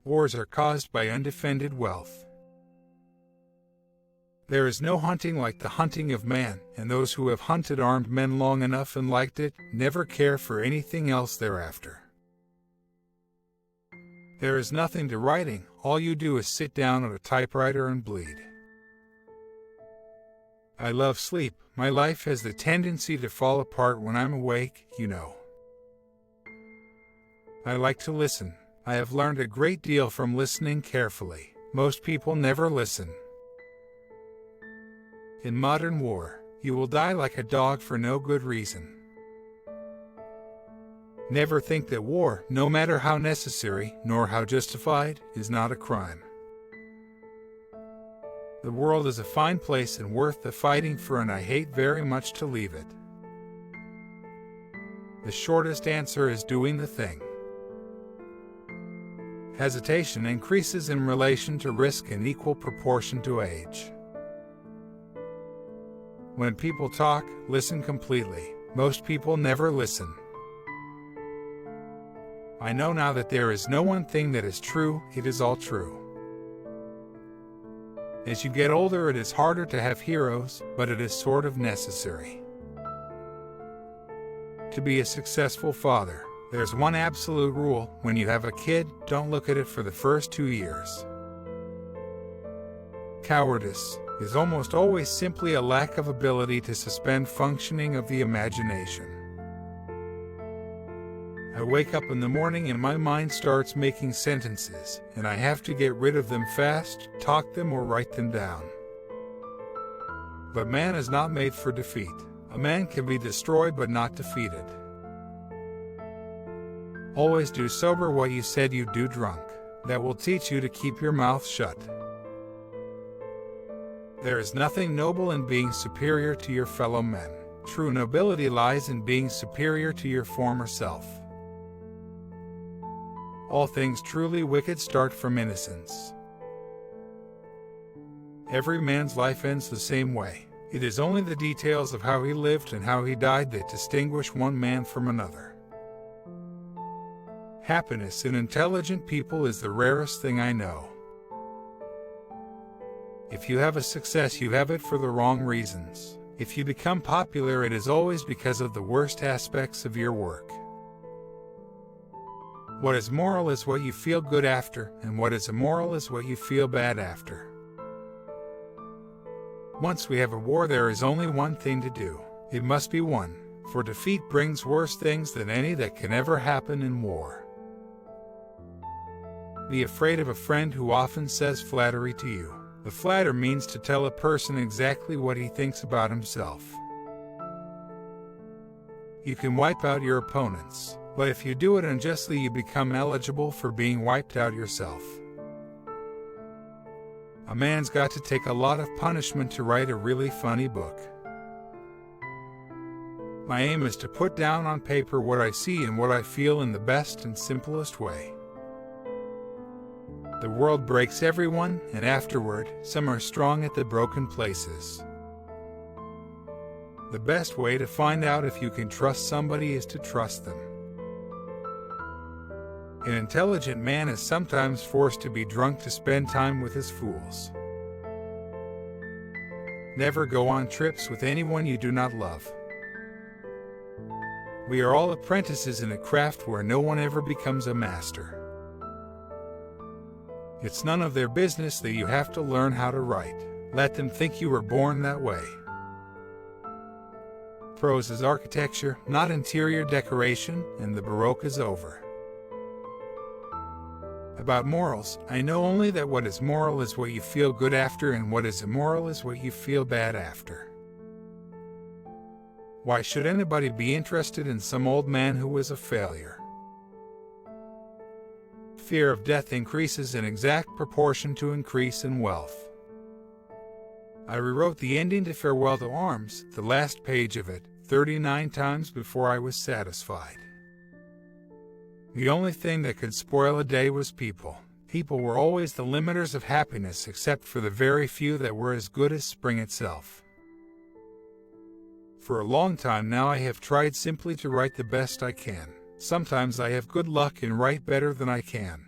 Wars are caused by undefended wealth. There is no hunting like the hunting of man, and those who have hunted armed men long enough and liked it never care for anything else thereafter. There is nothing to writing, all you do is sit down at a typewriter and bleed. I love sleep, my life has the tendency to fall apart when I'm awake, you know. I like to listen. I have learned a great deal from listening carefully. Most people never listen. In modern war, you will die like a dog for no good reason. Never think that war, no matter how necessary, nor how justified, is not a crime. The world is a fine place and worth the fighting for, and I hate very much to leave it. The shortest answer is doing the thing. Hesitation increases in relation to risk in equal proportion to age. When people talk, listen completely. Most people never listen. I know now that there is no one thing that is true, it is all true. As you get older, it is harder to have heroes, but it is sort of necessary. To be a successful father, there's one absolute rule: when you have a kid, don't look at it for the first 2 years. Cowardice is almost always simply a lack of ability to suspend functioning of the imagination. I wake up in the morning and my mind starts making sentences, and I have to get rid of them fast, talk them or write them down. But man is not made for defeat. A man can be destroyed but not defeated. Always do sober what you said you'd do drunk. That will teach you to keep your mouth shut. There is nothing noble in being superior to your fellow men. True nobility lies in being superior to your former self. All things truly wicked start from innocence. Every man's life ends the same way. It is only the details of how he lived and how he died that distinguish one man from another. Happiness in intelligent people is the rarest thing I know. If you have a success, you have it for the wrong reasons. If you become popular, it is always because of the worst aspects of your work. What is moral is what you feel good after, and what is immoral is what you feel bad after. Once we have a war, there is only one thing to do. It must be won, for defeat brings worse things than any that can ever happen in war. Be afraid of a friend who often says flattery to you. The flatter means to tell a person exactly what he thinks about himself. You can wipe out your opponents, but if you do it unjustly, you become eligible for being wiped out yourself. A man's got to take a lot of punishment to write a really funny book. My aim is to put down on paper what I see and what I feel in the best and simplest way. The world breaks everyone, and afterward, some are strong at the broken places. The best way to find out if you can trust somebody is to trust them. An intelligent man is sometimes forced to be drunk to spend time with his fools. Never go on trips with anyone you do not love. We are all apprentices in a craft where no one ever becomes a master. It's none of their business that you have to learn how to write. Let them think you were born that way. Prose is architecture, not interior decoration, and the Baroque is over. About morals, I know only that what is moral is what you feel good after, and what is immoral is what you feel bad after. Why should anybody be interested in some old man who was a failure? Fear of death increases in exact proportion to increase in wealth. I rewrote the ending to Farewell to Arms, the last page of it, 39 times before I was satisfied. The only thing that could spoil a day was people. People were always the limiters of happiness, except for the very few that were as good as spring itself. For a long time now I have tried simply to write the best I can. Sometimes I have good luck and write better than I can.